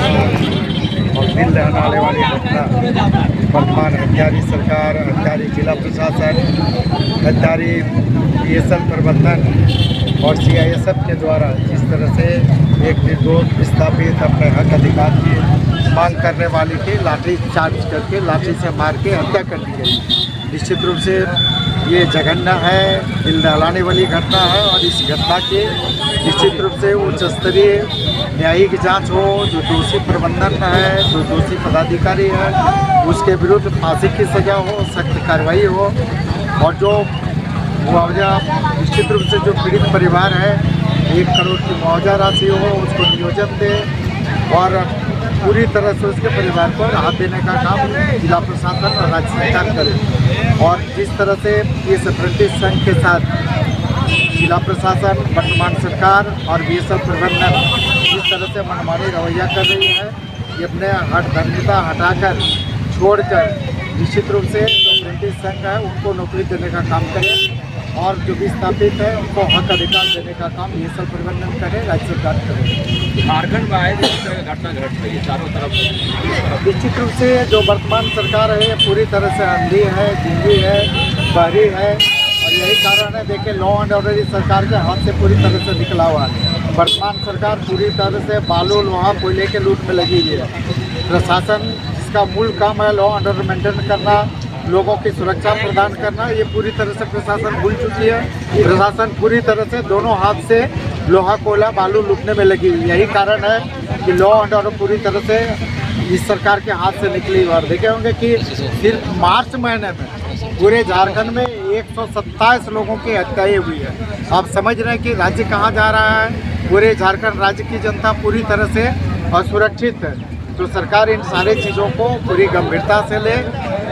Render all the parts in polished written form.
और दिल दहलाने वाली घटना वर्तमान हत्यारी सरकार, हत्यारी जिला प्रशासन, हत्यारी बीएसएफ प्रबंधन और सीआईएसएफ के द्वारा जिस तरह से एक निर्दोष विस्थापित अपने हक अधिकार की मांग करने वाली की लाठी चार्ज करके लाठी से मार के हत्या कर दी गई। निश्चित रूप से ये जघन्य है, दिल दहलाने वाली घटना है और इस घटना की निश्चित रूप से उच्च स्तरीय न्यायिक जांच हो। जो दोषी प्रबंधन है, जो दोषी पदाधिकारी है, उसके विरुद्ध फांसी की सजा हो, सख्त कार्रवाई हो और जो मुआवजा निश्चित रूप से जो पीड़ित परिवार है 1 करोड़ की मुआवजा राशि हो, उसको नियोजन दे और पूरी तरह से उसके परिवार को राहत देने का काम जिला प्रशासन और राज्य सरकार करे। और जिस तरह से इस अप्रेंटिस संघ के साथ जिला प्रशासन, वर्तमान सरकार और बीएसएफ प्रबंधन जिस तरह से मनमानी रवैया कर रही है, ये अपने हठधर्मिता हटाकर छोड़कर निश्चित रूप से जो अप्रेंटिस संघ है उनको नौकरी देने का काम करें और जो विस्थापित है उनको हक अधिकार देने का काम बीएसएफ प्रबंधन करे, राज्य सरकार करे। झारखंड में आए जिस तरह की घटना घट रही है चारों तरफ, निश्चित रूप से जो वर्तमान सरकार है पूरी तरह से अंधी है, गूंगी है, बहरी है और यही कारण है। देखिए, लॉ एंड ऑर्डर इस सरकार के हाथ से पूरी तरह से निकला हुआ है। वर्तमान सरकार पूरी तरह से बालू, लोहा, कोयले के लूट में लगी हुई है। प्रशासन जिसका मूल काम है लॉ एंड ऑर्डर मेंटेन करना, लोगों की सुरक्षा प्रदान करना, ये पूरी तरह से प्रशासन भूल चुकी है। प्रशासन पूरी तरह से दोनों हाथ से लोहा, कोयला, बालू लूटने में लगी हुई। यही कारण है कि लॉ एंड ऑर्डर पूरी तरह से इस सरकार के हाथ से निकली। और देखे होंगे कि सिर्फ मार्च महीने में पूरे झारखंड में 127 लोगों की हत्याएं हुई है। आप समझ रहे हैं कि राज्य कहाँ जा रहा है। पूरे झारखंड राज्य की जनता पूरी तरह से असुरक्षित है। तो सरकार इन सारे चीज़ों को पूरी गंभीरता से ले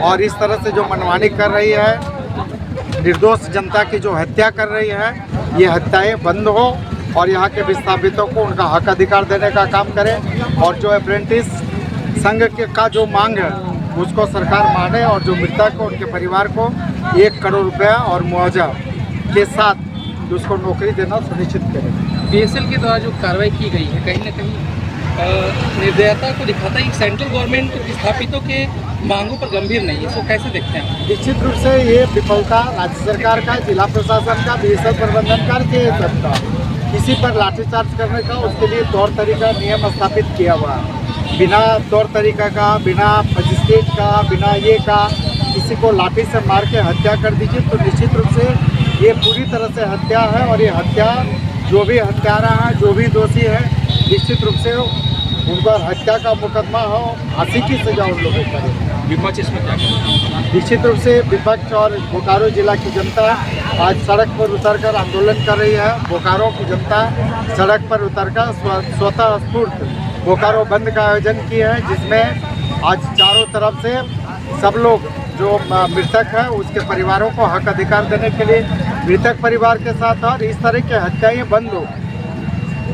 और इस तरह से जो मनमानी कर रही है, निर्दोष जनता की जो हत्या कर रही है, ये हत्याएं बंद हो और यहाँ के विस्थापितों को उनका हक अधिकार देने का काम करें। और जो अप्रेंटिस संघ का जो मांग है उसको सरकार माने और जो मृतक को उनके परिवार को 1 करोड़ रुपया और मुआवजा के साथ उसको नौकरी देना सुनिश्चित करें। बीएसएल के द्वारा जो कार्रवाई की गई है कहीं ना कहीं निर्दयता को दिखाता है। सेंट्रल गवर्नमेंट विस्थापितों के मांगों पर गंभीर नहीं है, इसको कैसे देखते हैं? निश्चित रूप से ये विफलता राज्य सरकार का, जिला प्रशासन का, बीएसएफ प्रबंधन का, जेएसएफ का, किसी पर लाठीचार्ज करने का उसके लिए तौर तरीका नियम स्थापित किया हुआ है। बिना तौर तरीका का, बिना मजिस्ट्रेट का, बिना ये का किसी को लाठी से मार के हत्या कर दीजिए तो निश्चित रूप से ये पूरी तरह से हत्या है। और ये हत्या जो भी हत्यारा है, जो भी दोषी है, निश्चित रूप से उन पर हत्या का मुकदमा हो, फांसी की सजा उन लोगों को करें। विपक्ष इसमें क्या करें? निश्चित रूप से विपक्ष और बोकारो जिला की जनता आज सड़क पर उतरकर आंदोलन कर रही है। बोकारो की जनता सड़क पर उतरकर स्वतः स्फूर्त बोकारो बंद का आयोजन किया है, जिसमें आज चारों तरफ से सब लोग जो मृतक है उसके परिवारों को हक अधिकार देने के लिए मृतक परिवार के साथ और इस तरह की हत्याएं बंद हो।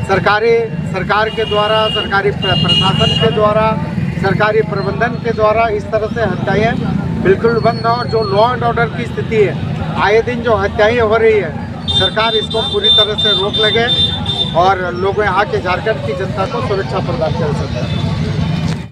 सरकार के द्वारा, सरकारी प्रशासन के द्वारा, सरकारी प्रबंधन के द्वारा इस तरह से हत्याएं बिल्कुल बंद हो। और जो लॉ एंड ऑर्डर की स्थिति है, आए दिन जो हत्याएं हो रही है, सरकार इसको पूरी तरह से रोक लगे और लोग यहाँ के झारखंड की जनता को सुरक्षा प्रदान कर सकते हैं।